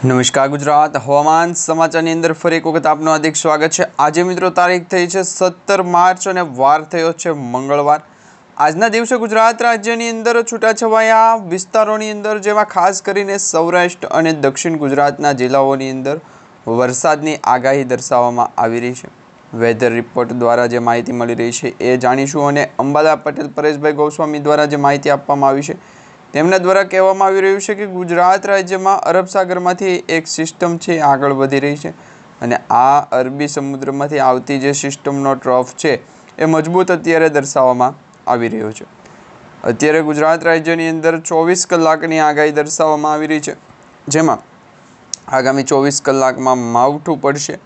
નમસ્કાર ગુજરાત હવામાન સમાચારની અંદર ફરી એક વખત આપનું હાર્દિક સ્વાગત છે। આજે મિત્રો તારીખ થઈ છે 17 માર્ચ અને વાર થયો છે મંગળવાર। આજના દિવસે ગુજરાત રાજ્યની અંદર છૂટાછવાયા વિસ્તારોની અંદર જેમાં ખાસ કરીને સૌરાષ્ટ્ર અને દક્ષિણ ગુજરાતના જિલ્લાઓની અંદર વરસાદની આગાહી દર્શાવવામાં આવી રહી છે। વેધર રિપોર્ટ દ્વારા જે માહિતી મળી રહી છે એ જાણીશું અને અંબાલા પટેલ પરેશભાઈ ગોસ્વામી દ્વારા જે માહિતી આપવામાં આવી છે તેમના દ્વારા કહેવામાં આવી રહ્યું છે કે ગુજરાત રાજ્યમાં અરબ સાગરમાંથી એક સિસ્ટમ છે આગળ વધી રહી છે અને આ અરબી સમુદ્રમાંથી આવતી જે સિસ્ટમનો ટ્રફ છે એ મજબૂત અત્યારે દર્શાવવામાં આવી રહ્યો છે। અત્યારે ગુજરાત રાજ્યની અંદર 24 કલાકની આગાહી દર્શાવવામાં આવી રહી છે, જેમાં આગામી 24 કલાકમાં માવઠું પડશે।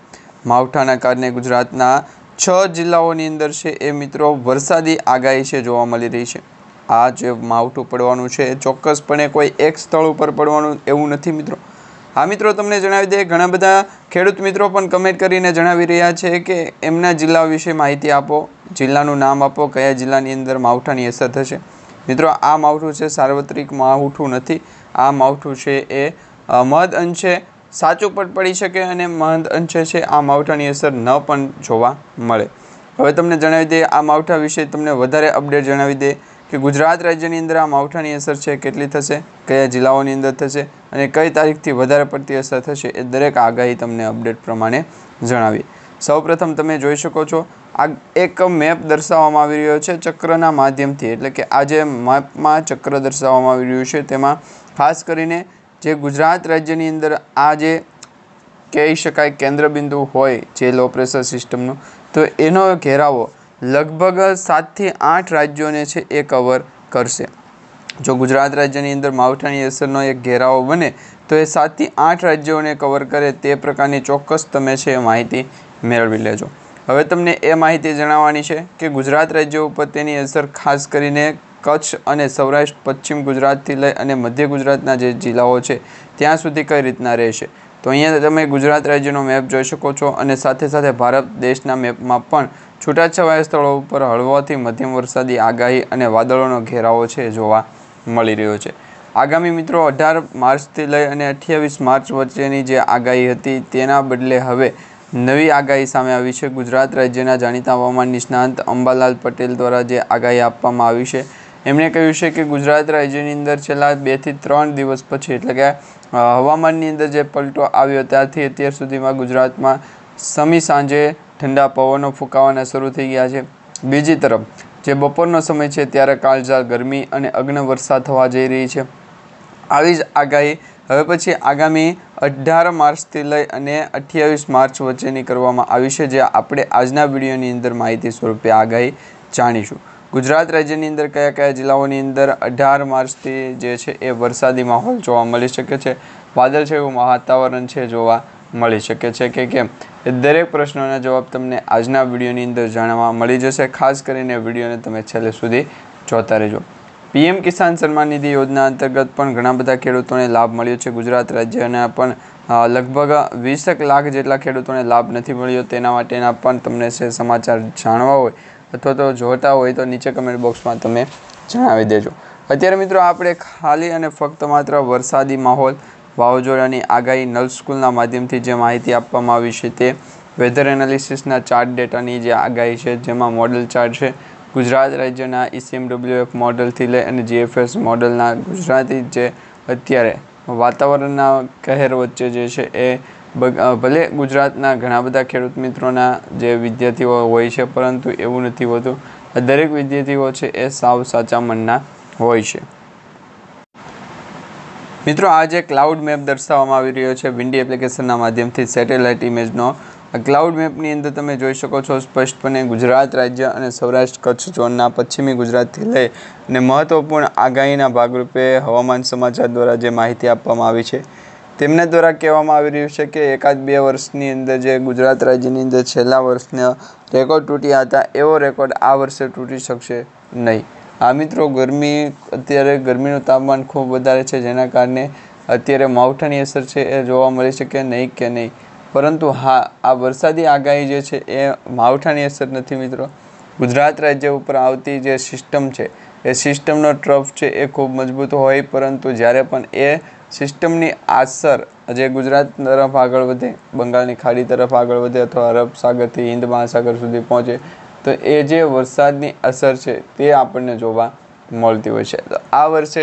માવઠાના કારણે ગુજરાતના 6 જિલ્લાઓની અંદર છે એ મિત્રો વરસાદી આગાહી છે જોવા મળી રહી છે। આ જે માવઠું પડવાનું છે એ ચોક્કસપણે કોઈ એક સ્થળ ઉપર પડવાનું એવું નથી મિત્રો। હા મિત્રો, તમને જણાવી દઈએ, ઘણા બધા ખેડૂત મિત્રો પણ કમેન્ટ કરીને જણાવી રહ્યા છે કે એમના જિલ્લા વિશે માહિતી આપો, જિલ્લાનું નામ આપો, કયા જિલ્લાની અંદર માવઠાની અસર થશે। મિત્રો, આ માવઠું છે સાર્વત્રિક માવઠું નથી। આ માવઠું છે એ મહદ અંશે સાચું પણ પડી શકે અને મહદ અંશે છે આ માવઠાની અસર ન પણ જોવા મળે। હવે તમને જણાવી દઈએ, આ માવઠા વિશે તમને વધારે અપડેટ જણાવી દઈએ કે ગુજરાત રાજ્યની અંદર આ માવઠાની અસર છે કેટલી થશે, કયા જિલ્લાઓની અંદર થશે અને કઈ તારીખથી વધારે પડતી અસર થશે એ દરેક આગાહી તમને અપડેટ પ્રમાણે જણાવીએ। સૌપ્રથમ તમે જોઈ શકો છો, આ એક મેપ દર્શાવવામાં આવી રહ્યો છે ચક્રના માધ્યમથી, એટલે કે આ જે મેપમાં ચક્ર દર્શાવવામાં આવી રહ્યું છે તેમાં ખાસ કરીને જે ગુજરાત રાજ્યની અંદર આ જે કહી શકાય કેન્દ્રબિંદુ હોય જે લો પ્રેશર સિસ્ટમનો, તો એનો ઘેરાવો લગભગ 7 થી 8 રાજ્યોને છે એ કવર કરશે। જો ગુજરાત રાજ્યની અંદર માવઠાની અસરનો એક ઘેરાવો બને તો એ 7 થી 8 રાજ્યોને કવર કરે તે પ્રકારની ચોક્કસ તમે છે એ માહિતી મેળવી લેજો। હવે તમને એ માહિતી જણાવવાની છે કે ગુજરાત રાજ્ય ઉપર તેની અસર ખાસ કરીને કચ્છ અને સૌરાષ્ટ્ર, પશ્ચિમ ગુજરાતથી લઈ અને મધ્ય ગુજરાતના જે જિલ્લાઓ છે ત્યાં સુધી કઈ રીતના રહેશે। તો અહીંયા તમે ગુજરાત રાજ્યનો મેપ જોઈ શકો છો અને સાથે સાથે ભારત દેશના મેપમાં પણ છૂટાછવાયા સ્થળો ઉપર હળવાથી મધ્યમ વરસાદી આગાહી અને વાદળોનો ઘેરાવો છે જોવા મળી રહ્યો છે। આગામી મિત્રો 18 માર્ચથી લઈ અને 28 માર્ચ વચ્ચેની જે આગાહી હતી તેના બદલે હવે નવી આગાહી સામે આવી છે। ગુજરાત રાજ્યના જાણીતા હવામાન નિષ્ણાંત અંબાલાલ પટેલ દ્વારા જે આગાહી આપવામાં આવી છે, એમણે કહ્યું છે કે ગુજરાત રાજ્યની અંદર છેલ્લા 2 થી 3 દિવસ પછી, એટલે કે હવામાનની અંદર જે પલટો આવ્યો ત્યારથી અત્યાર સુધીમાં ગુજરાતમાં સમી સાંજે ઠંડા પવનો ફૂંકાવાના શરૂ થઈ ગયા છે। બીજી તરફ જે બપોરનો સમય છે ત્યારે કાળઝાળ ગરમી અને અગ્ન વર્ષા થવા જઈ રહી છે। આવી જ આગાહી હવે પછી આગામી 18 માર્ચથી લઈ અને 28 માર્ચ વચ્ચેની કરવામાં આવી છે, જે આપણે આજના વિડીયોની અંદર માહિતી સ્વરૂપે આગાહી જાણીશું। ગુજરાત રાજ્યની અંદર કયા કયા જિલ્લાઓની અંદર 18 માર્ચથી જે છે એ વરસાદી માહોલ જોવા મળી શકે છે, વાદળછાયું વાતાવરણ છે જોવા મળી શકે છે કે કેમ, એ દરેક પ્રશ્નોના જવાબ તમને આજના વિડીયોની અંદર જાણવા મળી જશે। ખાસ કરીને વિડીયોને તમે છેલ્લે સુધી જોતા રહેજો। પીએમ કિસાન સન્માન નિધિ યોજના અંતર્ગત પણ ઘણા બધા ખેડૂતોને લાભ મળ્યો છે। ગુજરાત રાજ્યના પણ લગભગ 20 લાખ જેટલા ખેડૂતોને લાભ નથી મળ્યો, તેના માટેના પણ તમને છે સમાચાર જાણવા હોય અથવા તો જોતા હોય તો નીચે કમેન્ટ બોક્સમાં તમે જણાવી દેજો। અત્યારે મિત્રો આપણે ખાલી અને ફક્ત માત્ર વરસાદી માહોલ, વાવાઝોડાની આગાહી, નલ સ્કૂલના માધ્યમથી જે માહિતી આપવામાં આવી છે તે વેધર એનાલિસિસના ચાર્ટ ડેટાની જે આગાહી છે, જેમાં મોડલ ચાર્ટ છે ગુજરાત રાજ્યના ECMWF મોડલથી લઈ અને GFS મોડલના ગુજરાતી જે અત્યારે વાતાવરણના કહેર વચ્ચે જે છે એ ભલે ગુજરાતના ઘણા બધા ખેડૂત મિત્રોના જે વિદ્યાર્થીઓ હોય છે, પરંતુ એવું નથી હોતું। દરેક વિદ્યાર્થીઓ છે એ સાવ સાચા મનના હોય છે। મિત્રો, આ જે ક્લાઉડ મેપ દર્શાવવામાં આવી રહ્યો છે વિન્ડી એપ્લિકેશનના માધ્યમથી સેટેલાઇટ ઇમેજનો, આ ક્લાઉડ મેપની અંદર તમે જોઈ શકો છો સ્પષ્ટપણે ગુજરાત રાજ્ય અને સૌરાષ્ટ્ર કચ્છ ઝોનના પશ્ચિમી ગુજરાતથી લઈ અને મહત્ત્વપૂર્ણ આગાહીના ભાગરૂપે હવામાન સમાચાર દ્વારા જે માહિતી આપવામાં આવી છે તેમના દ્વારા કહેવામાં આવી રહ્યું છે કે 1-2 વર્ષની અંદર જે ગુજરાત રાજ્યની અંદર છેલ્લા વર્ષના રેકોર્ડ તૂટ્યા હતા એવો રેકોર્ડ આ વર્ષે તૂટી શકશે નહીં। આ મિત્રો, અત્યારે ગરમીનું તાપમાન ખૂબ વધારે છે, જેના કારણે અત્યારે માવઠાની અસર છે એ જોવા મળી શકે નહીં કે નહીં, પરંતુ હા, આ વરસાદી આગાહી જે છે એ માવઠાની અસર નથી મિત્રો। ગુજરાત રાજ્ય ઉપર આવતી જે સિસ્ટમ છે એ સિસ્ટમનો ટ્રફ છે એ ખૂબ મજબૂત હોય, પરંતુ જ્યારે પણ એ સિસ્ટમની અસર જે ગુજરાત તરફ આગળ વધે, બંગાળની ખાડી તરફ આગળ વધે અથવા અરબ સાગરથી હિન્દ મહાસાગર સુધી પહોંચે તો એ જે વરસાદની અસર છે તે આપણને જોવા મળતી હોય છે. તો આ વર્ષે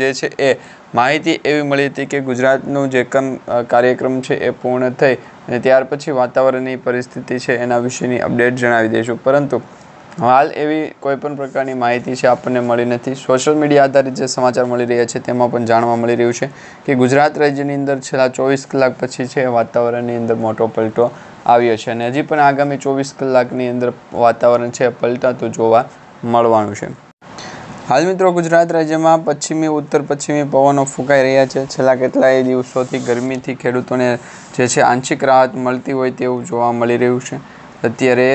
જે છે એ માહિતી એવી મળી હતી કે ગુજરાતનું જે કાર્યક્રમ છે એ પૂર્ણ થઈ અને ત્યાર પછી વાતાવરણની પરિસ્થિતિ છે એના વિશેની અપડેટ જણાવી દઈશું. પરંતુ હાલ એવી કોઈ પણ પ્રકારની માહિતી છે આપણને મળી નથી. સોશિયલ મીડિયા આધારિત જે સમાચાર મળી રહ્યા છે તેમાં પણ જાણવા મળી રહ્યું છે કે ગુજરાત રાજ્યની અંદર છેલ્લા 24 કલાક પછી છે વાતાવરણની અંદર મોટો પલટો આવ્યો છે અને હજી પણ આગામી 24 કલાકની અંદર વાતાવરણ છે પલટાતું જોવા મળવાનું છે. હાલ મિત્રો ગુજરાત રાજ્યમાં પશ્ચિમી ઉત્તર પશ્ચિમી પવનો ફૂંકાઈ રહ્યા છે. છેલ્લા કેટલાય દિવસોથી ગરમીથી ખેડૂતોને જે છે આંશિક રાહત મળતી હોય તેવું જોવા મળી રહ્યું છે. અત્યારે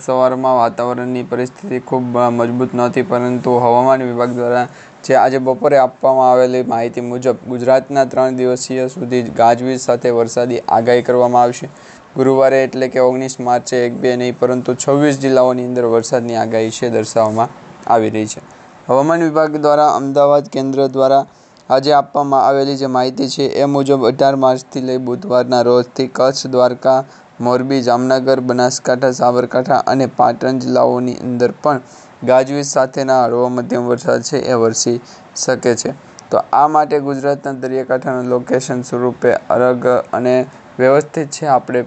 સવારમાં વાતાવરણની પરિસ્થિતિ ખૂબ મજબૂત નહોતી, પરંતુ હવામાન વિભાગ દ્વારા જે આજે બપોરે આપવામાં આવેલી માહિતી મુજબ ગુજરાતના 3 દિવસીય સુધી ગાજવીજ સાથે વરસાદી આગાહી કરવામાં આવશે. ગુરુવારે એટલે કે 19 માર્ચે 1-2 નહીં પરંતુ 26 જિલ્લાઓની અંદર વરસાદની આગાહી છે દર્શાવવામાં આવી રહી છે. હવામાન વિભાગ દ્વારા અમદાવાદ કેન્દ્ર દ્વારા આજે આપવામાં આવેલી જે માહિતી છે એ મુજબ 18 માર્ચથી લઈ બુધવારના રોજથી કચ્છ, દ્વારકા, મોરબી, જામનગર, બનાસકાંઠા, સાબરકાંઠા અને પાટણ જિલ્લાઓની અંદર પણ ગાજવીજ સાથેના હળવો મધ્યમ વરસાદ છે એ વરસી શકે છે. તો આ માટે ગુજરાતના દરિયાકાંઠાના લોકેશન સ્વરૂપે અલગ અને વ્યવસ્થિત છે આપણે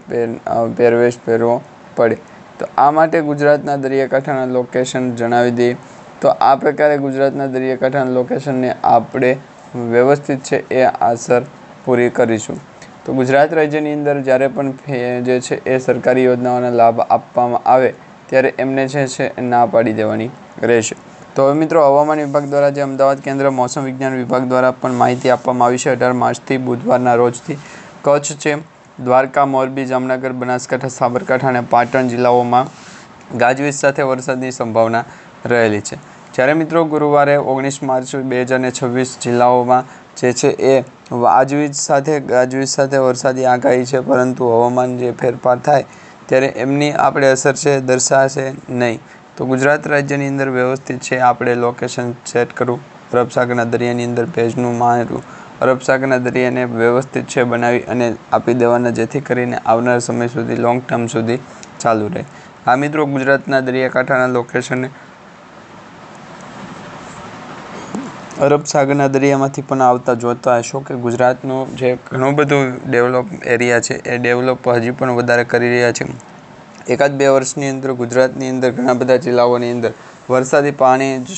પહેરવેશ પહેરવો પડે. તો આ માટે ગુજરાતના દરિયાકાંઠાના લોકેશન જણાવી દઈએ. તો આ પ્રકારે ગુજરાતના દરિયાકાંઠાના લોકેશનને આપણે વ્યવસ્થિત છે એ અસર પૂરી કરીશું. તો ગુજરાત રાજ્યની અંદર જ્યારે પણ જે છે એ સરકારી યોજનાઓના લાભ આપવામાં આવે ત્યારે એમને છે ના પાડી દેવાની રહેશે. તો હવે મિત્રો હવામાન વિભાગ દ્વારા જે અમદાવાદ કેન્દ્ર મોસમ વિજ્ઞાન વિભાગ દ્વારા પણ માહિતી આપવામાં આવી છે 18 માર્ચથી બુધવારના રોજથી કચ્છ છે, દ્વારકા, મોરબી, જામનગર, બનાસકાંઠા, સાબરકાંઠા અને પાટણ જિલ્લાઓમાં ગાજવીજ સાથે વરસાદની સંભાવના રહેલી છે. જ્યારે મિત્રો ગુરુવારે 19 માર્ચ 2026 જિલ્લાઓમાં જે છે એ ગાજવીજ સાથે વરસાદી આગાહી છે, પરંતુ હવામાન જે ફેરફાર થાય ત્યારે એમની આપણે અસર છે દર્શાશે નહીં. તો ગુજરાત રાજ્યની અંદર વ્યવસ્થિત છે આપણે લોકેશન સેટ કરવું, અરબ સાગરના દરિયાની અંદર ભેજનું મારું, અરબ સાગરના દરિયાને વ્યવસ્થિત છે બનાવી અને આપી દેવાના, જેથી કરીને આવનાર સમય સુધી લોંગ ટર્મ સુધી ચાલુ રહે. આ મિત્રો ગુજરાતના દરિયાકાંઠાના લોકેશનને અરબ સાગરના દરિયામાંથી પણ આવતા જોતા હશો કે ગુજરાતનું જે ઘણું બધું ડેવલપ એરિયા છે એ ડેવલપ હજી પણ વધારે કરી રહ્યા છે. 1-2 વર્ષની અંદર ગુજરાતની અંદર ઘણા બધા જિલ્લાઓની અંદર વરસાદી પાણી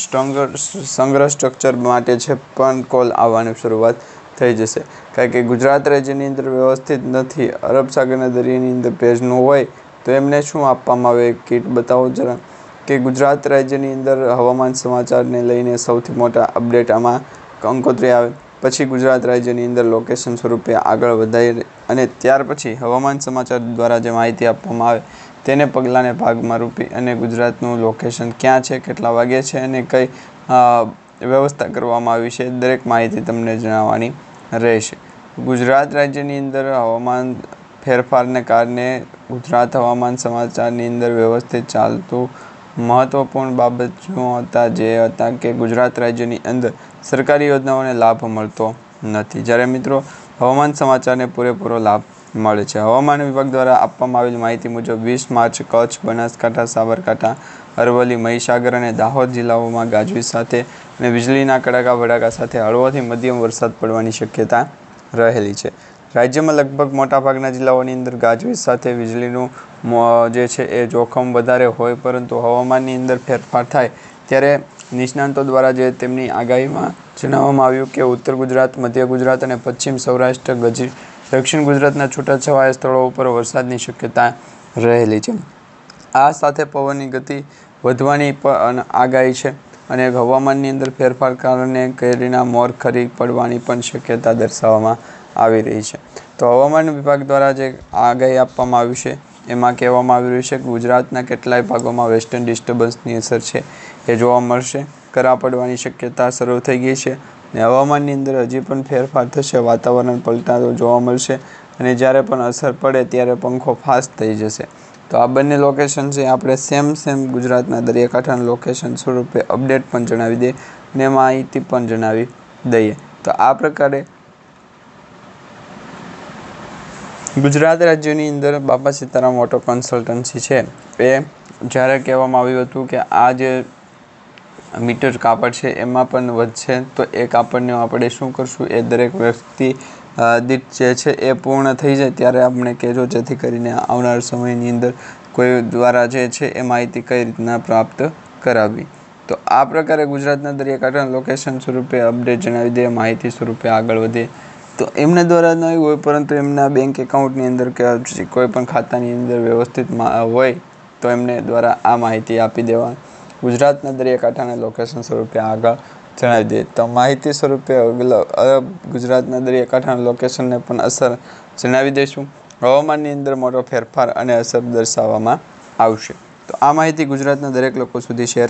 સંગ્રહ સ્ટ્રક્ચર માટે છે પણ કોલ આવવાની શરૂઆત થઈ જશે. કારણ કે ગુજરાત રાજ્યની અંદર વ્યવસ્થિત નથી. અરબ સાગરના દરિયાની અંદર ભેજનું હોય તો એમને શું આપવામાં આવે કીટ બતાવો જરા. કે ગુજરાત રાજ્યની અંદર હવામાન સમાચારને લઈને સૌથી મોટા અપડેટ આમાં કંકોત્રી આવે, પછી ગુજરાત રાજ્યની અંદર લોકેશન સ્વરૂપે આગળ વધાય અને ત્યાર પછી હવામાન સમાચાર દ્વારા જે માહિતી આપવામાં આવે તેને પગલાંને ભાગમાં રૂપી અને ગુજરાતનું લોકેશન ક્યાં છે, કેટલા વાગે છે અને કઈ વ્યવસ્થા કરવામાં આવી છે દરેક માહિતી તમને જણાવવાની રહેશે. ગુજરાત રાજ્યની અંદર હવામાન ફેરફારને કારણે ગુજરાત હવામાન સમાચારની અંદર વ્યવસ્થિત ચાલતું મહત્વપૂર્ણ બાબત જે હતા કે ગુજરાત રાજ્યની અંદર સરકારી યોજનાઓને લાભ મળતો નથી, જ્યારે મિત્રો હવામાન સમાચારને પૂરેપૂરો લાભ મળે છે. હવામાન વિભાગ દ્વારા આપવામાં આવેલી માહિતી મુજબ 20 માર્ચ કચ્છ, બનાસકાંઠા, સાબરકાંઠા, અરવલ્લી, મહીસાગર અને દાહોદ જિલ્લાઓમાં ગાજવીજ સાથે અને વીજળીના કડાકા ભડાકા સાથે હળવોથી મધ્યમ વરસાદ પડવાની શક્યતા રહેલી છે. રાજ્યમાં લગભગ મોટાભાગના જિલ્લાઓની અંદર ગાજવીજ સાથે વીજળીનું જે છે એ જોખમ વધારે હોય, પરંતુ હવામાનની અંદર ફેરફાર થાય ત્યારે નિષ્ણાંતો દ્વારા જે તેમની આગાહીમાં જણાવવામાં આવ્યું કે ઉત્તર ગુજરાત, મધ્ય ગુજરાત અને પશ્ચિમ સૌરાષ્ટ્ર, દક્ષિણ ગુજરાતના છૂટાછવાયા સ્થળો ઉપર વરસાદની શક્યતા રહેલી છે. આ સાથે પવનની ગતિ વધવાની પણ આગાહી છે અને હવામાનની અંદર ફેરફાર કારણે કેરીના મોર ખરી પડવાની પણ શક્યતા દર્શાવવામાં આવી રહી છે. તો હવામાન વિભાગ દ્વારા જે આગાહી આપવામાં આવી છે એમાં કહેવામાં આવી રહ્યું છે કે ગુજરાતના કેટલાય ભાગોમાં વેસ્ટર્ન ડિસ્ટર્બન્સની અસર છે એ જોવા મળશે. કરા પડવાની શક્યતા શરૂ થઈ ગઈ છે અને હવામાનની અંદર હજી પણ ફેરફાર થશે, વાતાવરણ પલટાતો જોવા મળશે અને જ્યારે પણ અસર પડે ત્યારે પંખો ફાસ્ટ થઈ જશે. તો આ બંને લોકેશન છે આપણે સેમ ગુજરાતના દરિયાકાંઠાના લોકેશન સ્વરૂપે અપડેટ પણ જણાવી દઈએ અને માહિતી પણ જણાવી દઈએ. તો આ પ્રકારે ગુજરાત રાજ્યની અંદર બાપા સીતારામ ઓટો કન્સલ્ટન્સી છે એ જ્યારે કહેવામાં આવ્યું હતું કે આ જે મીટર કાપડ છે એમાં પણ વધશે, તો એ કાપડને આપણે શું કરશું, એ દરેક વ્યક્તિ દીઠ જે છે એ પૂર્ણ થઈ જાય ત્યારે આપણે કહેજો, જેથી કરીને આવનાર સમયની અંદર કોઈ દ્વારા જે છે એ માહિતી કઈ રીતના પ્રાપ્ત કરાવવી. તો આ પ્રકારે ગુજરાતના દરિયાકાંઠાના લોકેશન સ્વરૂપે અપડેટ જણાવી દે, માહિતી સ્વરૂપે આગળ વધે. તો એમના દ્વારા નહીં હોય, પરંતુ એમના બેંક એકાઉન્ટની અંદર કે કોઈ પણ ખાતાની અંદર વ્યવસ્થિત હોય તો એમને દ્વારા આ માહિતી આપી દેવા. ગુજરાતના દરિયાકાંઠાના લોકેશન સ્વરૂપે આગળ જણાવી દે. તો માહિતી સ્વરૂપે ગુજરાતના દરિયાકાંઠાના લોકેશનને પણ અસર જણાવી દઈશું. હવામાનની અંદર મોટો ફેરફાર અને અસર દર્શાવવામાં આવશે. તો આ માહિતી ગુજરાતના દરેક લોકો સુધી શેર